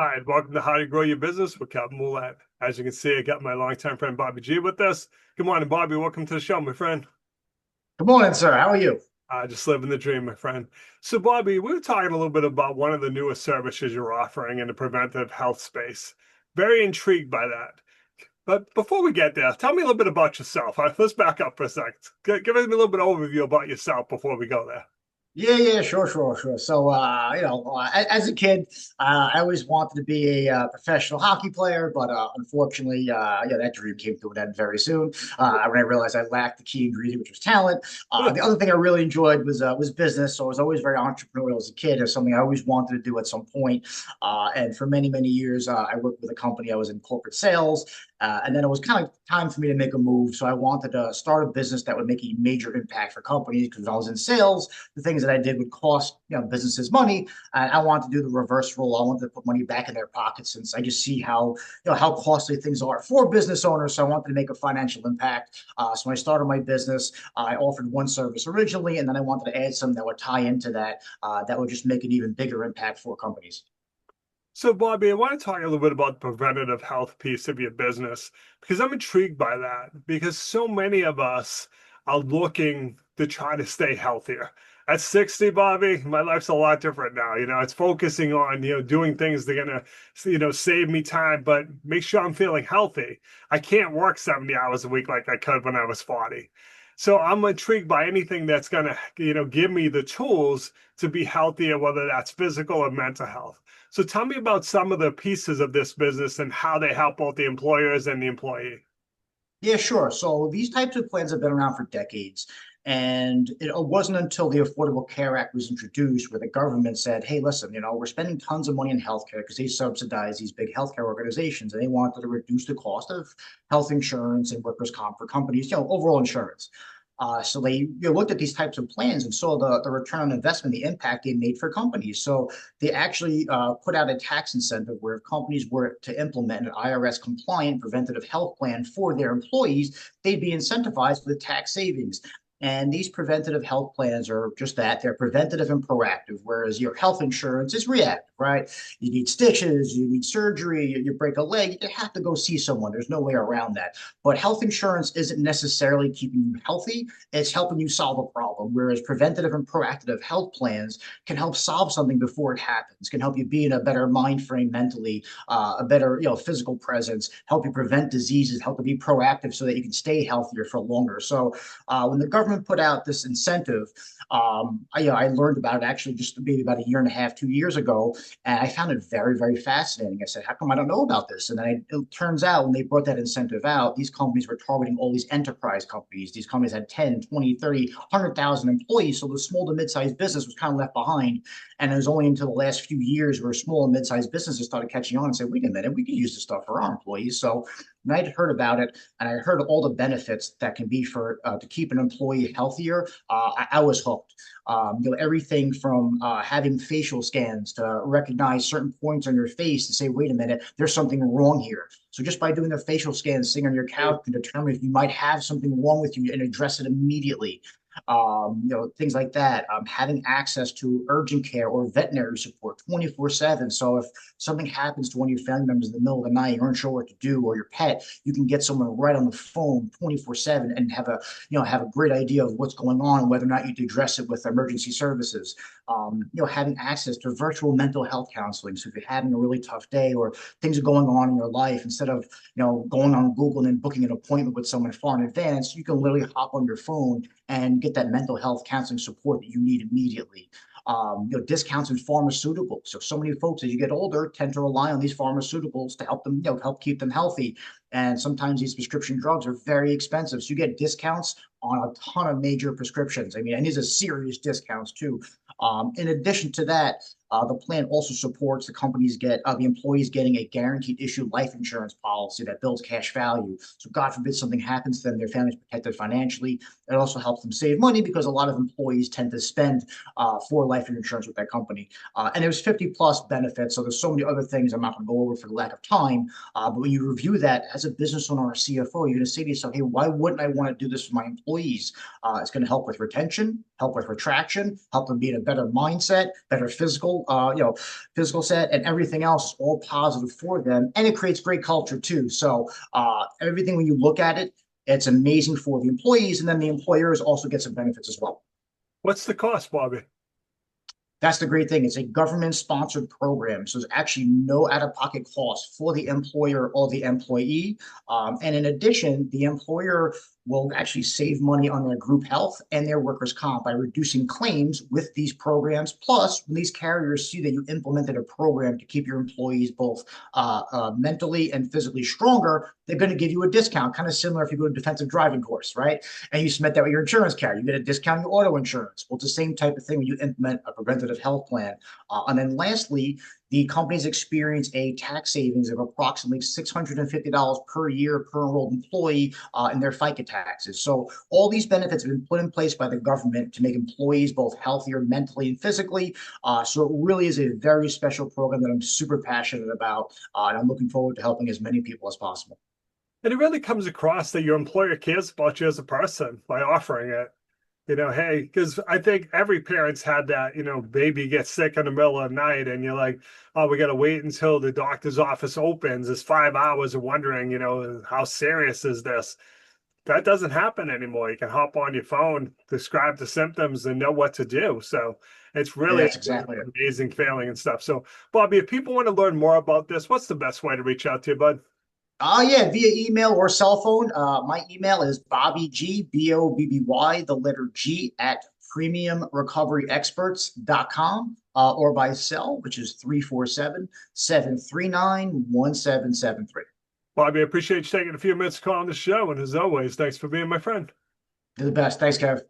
Hi, and welcome to How to Grow Your Business with Kevin Willett. As you can see, I got my longtime friend Bobby G with us. Good morning, Bobby. Welcome to the show, my friend. Good morning, sir. How are you? Just living the dream, my friend. So, Bobby, we were talking a little bit about one of the newest services you're offering in the preventive health space. Very intrigued by that. But before we get there, tell me a little bit about yourself. Let's back up for a second. Give us a little bit of overview about yourself before we go there. Yeah, sure. So, as a kid, I always wanted to be a professional hockey player, but unfortunately, that dream came to an end very soon when I realized I lacked the key ingredient, which was talent. The other thing I really enjoyed was business. So I was always very entrepreneurial as a kid. It's something I always wanted to do at some point. And for many years, I worked with a company. I was in corporate sales. And then it was kind of time for me to make a move. So I wanted to start a business that would make a major impact for companies because when I was in sales, the things that I did would cost businesses money. And I wanted to do the reverse role. I wanted to put money back in their pockets since I just see how costly things are for business owners. So I wanted to make a financial impact. So when I started my business, I offered one service originally, and then I wanted to add some that would tie into that that would just make an even bigger impact for companies. So, Bobby, I want to talk a little bit about the preventative health piece of your business because I'm intrigued by that because so many of us are looking to try to stay healthier. At 60, Bobby, my life's a lot different now. It's focusing on, doing things that are going to, save me time, but make sure I'm feeling healthy. I can't work 70 hours a week like I could when I was 40. So I'm intrigued by anything that's going to, give me the tools to be healthier, whether that's physical or mental health. So tell me about some of the pieces of this business and how they help both the employers and the employee. Yeah, sure. So these types of plans have been around for decades. And it wasn't until the Affordable Care Act was introduced where the government said, hey, listen, we're spending tons of money in healthcare because they subsidize these big healthcare organizations and they wanted to reduce the cost of health insurance and workers' comp for companies, overall insurance. So they looked at these types of plans and saw the return on investment, the impact they made for companies. So they actually put out a tax incentive where if companies were to implement an IRS compliant preventative health plan for their employees, they'd be incentivized with tax savings. And these preventative health plans are just that. They're preventative and proactive, whereas your health insurance is reactive, right? You need stitches, you need surgery, you break a leg, you have to go see someone. There's no way around that. But health insurance isn't necessarily keeping you healthy, it's helping you solve a problem. Whereas preventative and proactive health plans can help solve something before it happens, can help you be in a better mind frame mentally, a better physical presence, help you prevent diseases, help you be proactive so that you can stay healthier for longer. So when the government put out this incentive, I learned about it actually just maybe about a year and a half, 2 years ago, and I found it very fascinating. I said, how come I don't know about this? And then it turns out when they brought that incentive out, these companies were targeting all these enterprise companies. These companies had 10, 20, 30, 100,000 employees. So the small to mid-sized business was kind of left behind. And it was only until the last few years where small and mid-sized businesses started catching on and said, wait a minute, we can use this stuff for our employees. So and I'd heard about it, and I heard all the benefits that can be for to keep an employee healthier. I was hooked. Everything from having facial scans to recognize certain points on your face to say, wait a minute, there's something wrong here. So just by doing a facial scan, sitting on your couch, can determine if you might have something wrong with you and address it immediately. Things like that. Having access to urgent care or veterinary support 24/7. So if something happens to one of your family members in the middle of the night, you're unsure what to do, or your pet, you can get someone right on the phone 24/7 and have a great idea of what's going on and whether or not you address it with emergency services. Having access to virtual mental health counseling. So if you're having a really tough day or things are going on in your life, instead of going on Google and then booking an appointment with someone far in advance, you can literally hop on your phone and get that mental health counseling support that you need immediately. Discounts in pharmaceuticals. So many folks, as you get older, tend to rely on these pharmaceuticals to help them, help keep them healthy. And sometimes these prescription drugs are very expensive. So you get discounts on a ton of major prescriptions. I mean, and these are serious discounts too. In addition to that, the plan also supports the employees getting a guaranteed issue life insurance policy that builds cash value. So God forbid something happens to them, their family's protected financially. It also helps them save money because a lot of employees tend to spend for life insurance with that company. And there's 50 plus benefits. So there's so many other things I'm not going to go over for the lack of time. But when you review that as a business owner or CFO, you're going to say to yourself, hey, why wouldn't I want to do this for my employees? It's going to help with retention, help with retraction, help them be in a better mindset, better physical physical set and everything else is all positive for them. And it creates great culture too. So everything, when you look at it, it's amazing for the employees, and then the employers also get some benefits as well. What's the cost, Bobby? That's the great thing. It's a government sponsored program. So there's actually no out of pocket cost for the employer or the employee. And in addition, the employer will actually save money on their group health and their workers' comp by reducing claims with these programs. Plus, when these carriers see that you implemented a program to keep your employees both mentally and physically stronger, they're going to give you a discount, kind of similar if you go to a defensive driving course, right? And you submit that with your insurance carrier, you get a discount on your auto insurance. Well, it's the same type of thing when you implement a preventative health plan. And then lastly, the companies experience a tax savings of approximately $650 per year per enrolled employee in their FICA taxes. So all these benefits have been put in place by the government to make employees both healthier mentally and physically. So it really is a very special program that I'm super passionate about, and I'm looking forward to helping as many people as possible. And it really comes across that your employer cares about you as a person by offering it. Hey, because I think every parent's had that, baby gets sick in the middle of the night and you're like, oh, we got to wait until the doctor's office opens. It's 5 hours of wondering, how serious is this? That doesn't happen anymore. You can hop on your phone, describe the symptoms, and know what to do. So it's Yeah, really that's exactly it. an amazing feeling and stuff. So, Bobby, if people want to learn more about this, what's the best way to reach out to you, bud? Yeah, via email or cell phone. My email is Bobby G, Bobby, the letter G, at premiumrecoveryexperts.com, or by cell, which is 347-739-1773. Bobby, I appreciate you taking a few minutes to call on the show. And as always, thanks for being my friend. You're the best. Thanks, Kev.